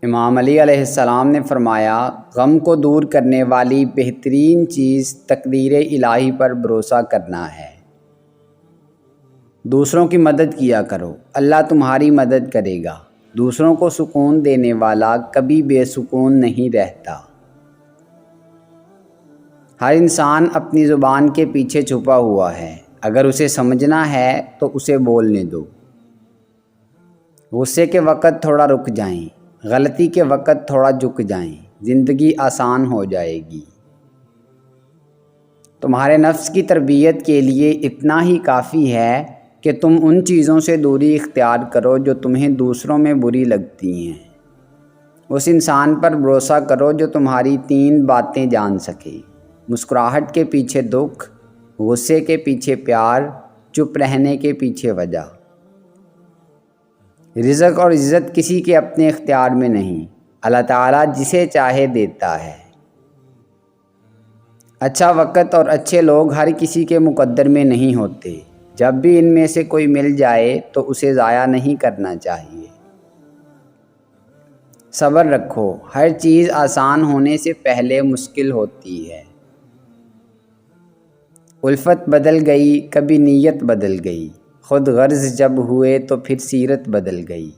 امام علی علیہ السلام نے فرمایا، غم کو دور کرنے والی بہترین چیز تقدیر الہی پر بھروسہ کرنا ہے۔ دوسروں کی مدد کیا کرو، اللہ تمہاری مدد کرے گا۔ دوسروں کو سکون دینے والا کبھی بے سکون نہیں رہتا۔ ہر انسان اپنی زبان کے پیچھے چھپا ہوا ہے، اگر اسے سمجھنا ہے تو اسے بولنے دو۔ غصے کے وقت تھوڑا رک جائیں، غلطی کے وقت تھوڑا جھک جائیں، زندگی آسان ہو جائے گی۔ تمہارے نفس کی تربیت کے لیے اتنا ہی کافی ہے کہ تم ان چیزوں سے دوری اختیار کرو جو تمہیں دوسروں میں بری لگتی ہیں۔ اس انسان پر بھروسہ کرو جو تمہاری 3 باتیں جان سکے: مسکراہٹ کے پیچھے دکھ، غصے کے پیچھے پیار، چپ رہنے کے پیچھے وجہ۔ رزق اور عزت کسی کے اپنے اختیار میں نہیں، اللہ تعالیٰ جسے چاہے دیتا ہے۔ اچھا وقت اور اچھے لوگ ہر کسی کے مقدر میں نہیں ہوتے، جب بھی ان میں سے کوئی مل جائے تو اسے ضائع نہیں کرنا چاہیے۔ صبر رکھو، ہر چیز آسان ہونے سے پہلے مشکل ہوتی ہے۔ الفت بدل گئی، کبھی نیت بدل گئی، خود غرض جب ہوئے تو پھر سیرت بدل گئی۔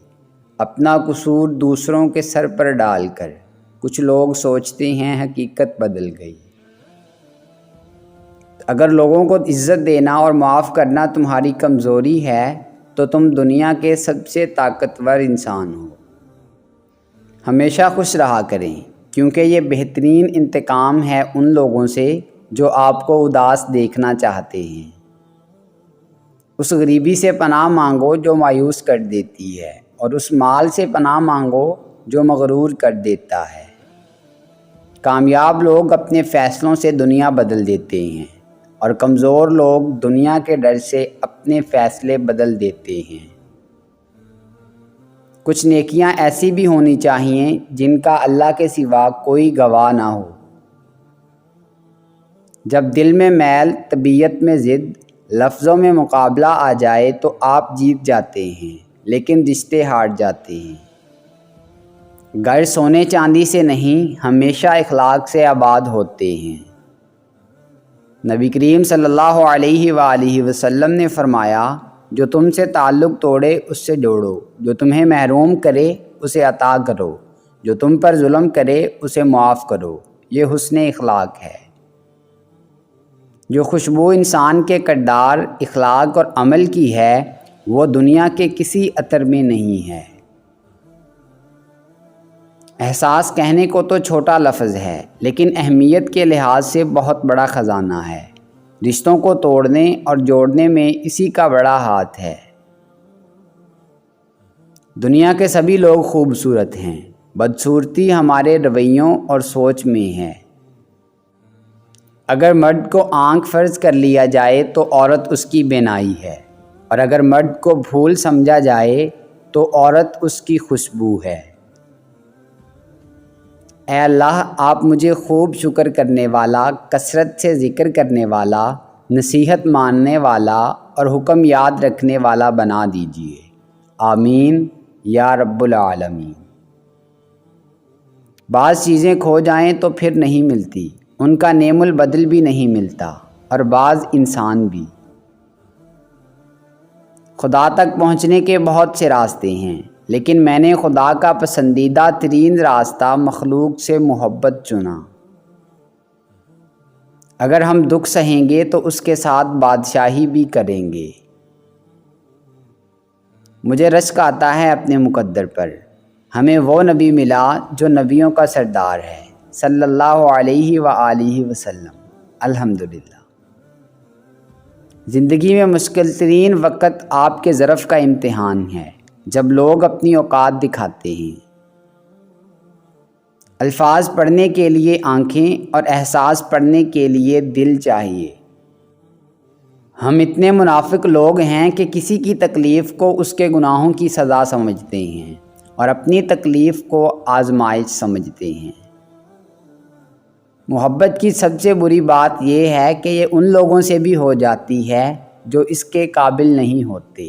اپنا قصور دوسروں کے سر پر ڈال کر کچھ لوگ سوچتے ہیں حقیقت بدل گئی۔ اگر لوگوں کو عزت دینا اور معاف کرنا تمہاری کمزوری ہے تو تم دنیا کے سب سے طاقتور انسان ہو۔ ہمیشہ خوش رہا کریں، کیونکہ یہ بہترین انتقام ہے ان لوگوں سے جو آپ کو اداس دیکھنا چاہتے ہیں۔ اس غریبی سے پناہ مانگو جو مایوس کر دیتی ہے، اور اس مال سے پناہ مانگو جو مغرور کر دیتا ہے۔ کامیاب لوگ اپنے فیصلوں سے دنیا بدل دیتے ہیں، اور کمزور لوگ دنیا کے ڈر سے اپنے فیصلے بدل دیتے ہیں۔ کچھ نیکیاں ایسی بھی ہونی چاہیے جن کا اللہ کے سوا کوئی گواہ نہ ہو۔ جب دل میں میل، طبیعت میں ضد، لفظوں میں مقابلہ آ جائے تو آپ جیت جاتے ہیں، لیکن رشتے ہار جاتے ہیں۔ گھر سونے چاندی سے نہیں، ہمیشہ اخلاق سے آباد ہوتے ہیں۔ نبی کریم صلی اللہ علیہ وآلہ وسلم نے فرمایا، جو تم سے تعلق توڑے اس سے جوڑو، جو تمہیں محروم کرے اسے عطا کرو، جو تم پر ظلم کرے اسے معاف کرو، یہ حسن اخلاق ہے۔ جو خوشبو انسان کے کردار، اخلاق اور عمل کی ہے وہ دنیا کے کسی عطر میں نہیں ہے۔ احساس کہنے کو تو چھوٹا لفظ ہے، لیکن اہمیت کے لحاظ سے بہت بڑا خزانہ ہے۔ رشتوں کو توڑنے اور جوڑنے میں اسی کا بڑا ہاتھ ہے۔ دنیا کے سبھی لوگ خوبصورت ہیں، بدصورتی ہمارے رویوں اور سوچ میں ہے۔ اگر مرد کو آنکھ فرض کر لیا جائے تو عورت اس کی بینائی ہے، اور اگر مرد کو پھول سمجھا جائے تو عورت اس کی خوشبو ہے۔ اے اللہ، آپ مجھے خوب شکر کرنے والا، کثرت سے ذکر کرنے والا، نصیحت ماننے والا اور حکم یاد رکھنے والا بنا دیجیے۔ آمین یا رب العالمین۔ بعض چیزیں کھو جائیں تو پھر نہیں ملتی، ان کا نعم البدل بھی نہیں ملتا، اور بعض انسان بھی۔ خدا تک پہنچنے کے بہت سے راستے ہیں، لیکن میں نے خدا کا پسندیدہ ترین راستہ مخلوق سے محبت چنا۔ اگر ہم دکھ سہیں گے تو اس کے ساتھ بادشاہی بھی کریں گے۔ مجھے رشک آتا ہے اپنے مقدر پر، ہمیں وہ نبی ملا جو نبیوں کا سردار ہے، صلی اللہ علیہ وآلہ وسلم۔ الحمدللہ۔ زندگی میں مشکل ترین وقت آپ کے ظرف کا امتحان ہے، جب لوگ اپنی اوقات دکھاتے ہیں۔ الفاظ پڑھنے کے لیے آنکھیں اور احساس پڑھنے کے لیے دل چاہیے۔ ہم اتنے منافق لوگ ہیں کہ کسی کی تکلیف کو اس کے گناہوں کی سزا سمجھتے ہیں، اور اپنی تکلیف کو آزمائش سمجھتے ہیں۔ محبت کی سب سے بری بات یہ ہے کہ یہ ان لوگوں سے بھی ہو جاتی ہے جو اس کے قابل نہیں ہوتے۔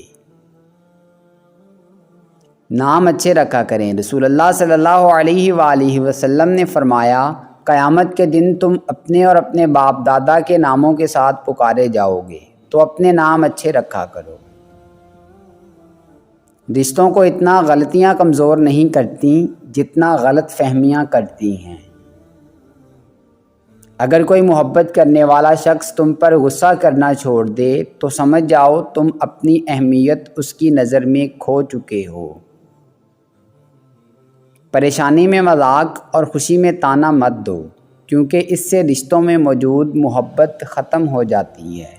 نام اچھے رکھا کریں۔ رسول اللہ صلی اللہ علیہ وآلہ وسلم نے فرمایا، قیامت کے دن تم اپنے اور اپنے باپ دادا کے ناموں کے ساتھ پکارے جاؤ گے، تو اپنے نام اچھے رکھا کرو۔ رشتوں کو اتنا غلطیاں کمزور نہیں کرتی جتنا غلط فہمیاں کرتی ہیں۔ اگر کوئی محبت کرنے والا شخص تم پر غصہ کرنا چھوڑ دے تو سمجھ جاؤ تم اپنی اہمیت اس کی نظر میں کھو چکے ہو۔ پریشانی میں مذاق اور خوشی میں طعنہ مت دو، کیونکہ اس سے رشتوں میں موجود محبت ختم ہو جاتی ہے۔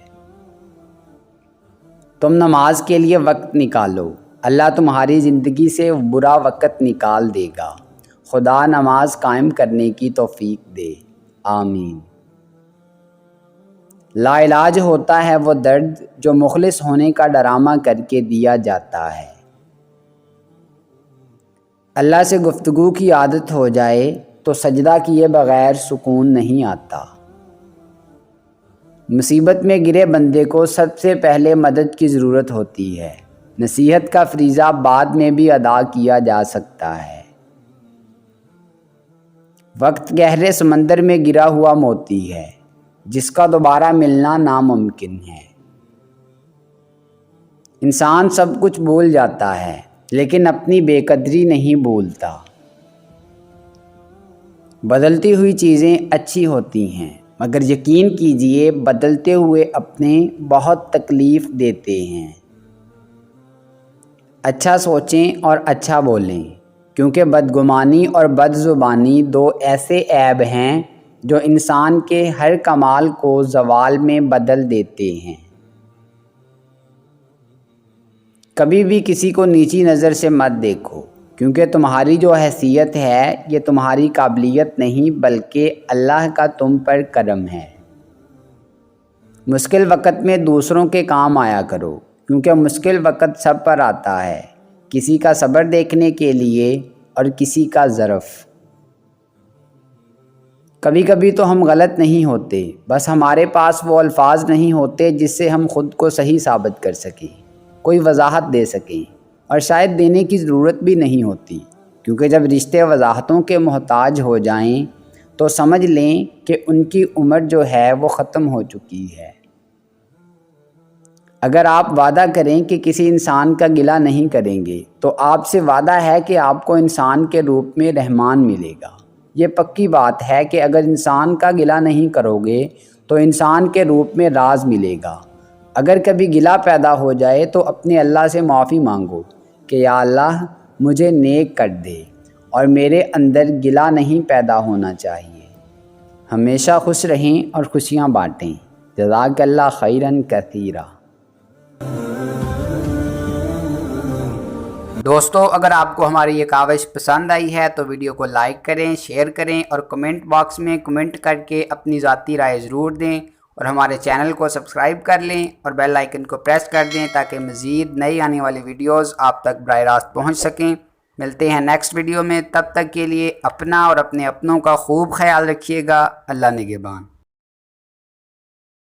تم نماز کے لیے وقت نکالو، اللہ تمہاری زندگی سے برا وقت نکال دے گا۔ خدا نماز قائم کرنے کی توفیق دے، آمین۔ لا علاج ہوتا ہے وہ درد جو مخلص ہونے کا ڈرامہ کر کے دیا جاتا ہے۔ اللہ سے گفتگو کی عادت ہو جائے تو سجدہ کیے بغیر سکون نہیں آتا۔ مصیبت میں گرے بندے کو سب سے پہلے مدد کی ضرورت ہوتی ہے۔ نصیحت کا فریضہ بعد میں بھی ادا کیا جا سکتا ہے۔ وقت گہرے سمندر میں گرا ہوا موتی ہے، جس کا دوبارہ ملنا ناممکن ہے۔ انسان سب کچھ بھول جاتا ہے، لیکن اپنی بے قدری نہیں بھولتا۔ بدلتی ہوئی چیزیں اچھی ہوتی ہیں، مگر یقین کیجئے بدلتے ہوئے اپنے بہت تکلیف دیتے ہیں۔ اچھا سوچیں اور اچھا بولیں، کیونکہ بدگمانی اور بد زبانی دو ایسے عیب ہیں جو انسان کے ہر کمال کو زوال میں بدل دیتے ہیں۔ کبھی بھی کسی کو نیچی نظر سے مت دیکھو، کیونکہ تمہاری جو حیثیت ہے یہ تمہاری قابلیت نہیں بلکہ اللہ کا تم پر کرم ہے۔ مشکل وقت میں دوسروں کے کام آیا کرو، کیونکہ مشکل وقت سب پر آتا ہے، کسی کا صبر دیکھنے کے لیے اور کسی کا ظرف۔ کبھی کبھی تو ہم غلط نہیں ہوتے، بس ہمارے پاس وہ الفاظ نہیں ہوتے جس سے ہم خود کو صحیح ثابت کر سکیں، کوئی وضاحت دے سکیں، اور شاید دینے کی ضرورت بھی نہیں ہوتی، کیونکہ جب رشتے وضاحتوں کے محتاج ہو جائیں تو سمجھ لیں کہ ان کی عمر جو ہے وہ ختم ہو چکی ہے۔ اگر آپ وعدہ کریں کہ کسی انسان کا گلہ نہیں کریں گے تو آپ سے وعدہ ہے کہ آپ کو انسان کے روپ میں رحمان ملے گا۔ یہ پکی بات ہے کہ اگر انسان کا گلہ نہیں کرو گے تو انسان کے روپ میں راز ملے گا۔ اگر کبھی گلہ پیدا ہو جائے تو اپنے اللہ سے معافی مانگو کہ یا اللہ مجھے نیک کر دے اور میرے اندر گلہ نہیں پیدا ہونا چاہیے۔ ہمیشہ خوش رہیں اور خوشیاں بانٹیں۔ جزاک اللہ خیرا کثیرا۔ دوستو، اگر آپ کو ہماری یہ کاوش پسند آئی ہے تو ویڈیو کو لائک کریں، شیئر کریں اور کمنٹ باکس میں کمنٹ کر کے اپنی ذاتی رائے ضرور دیں، اور ہمارے چینل کو سبسکرائب کر لیں اور بیل آئیکن کو پریس کر دیں تاکہ مزید نئی آنے والی ویڈیوز آپ تک براہ راست پہنچ سکیں۔ ملتے ہیں نیکسٹ ویڈیو میں، تب تک کے لیے اپنا اور اپنے اپنوں کا خوب خیال رکھیے گا۔ اللہ نگہبان۔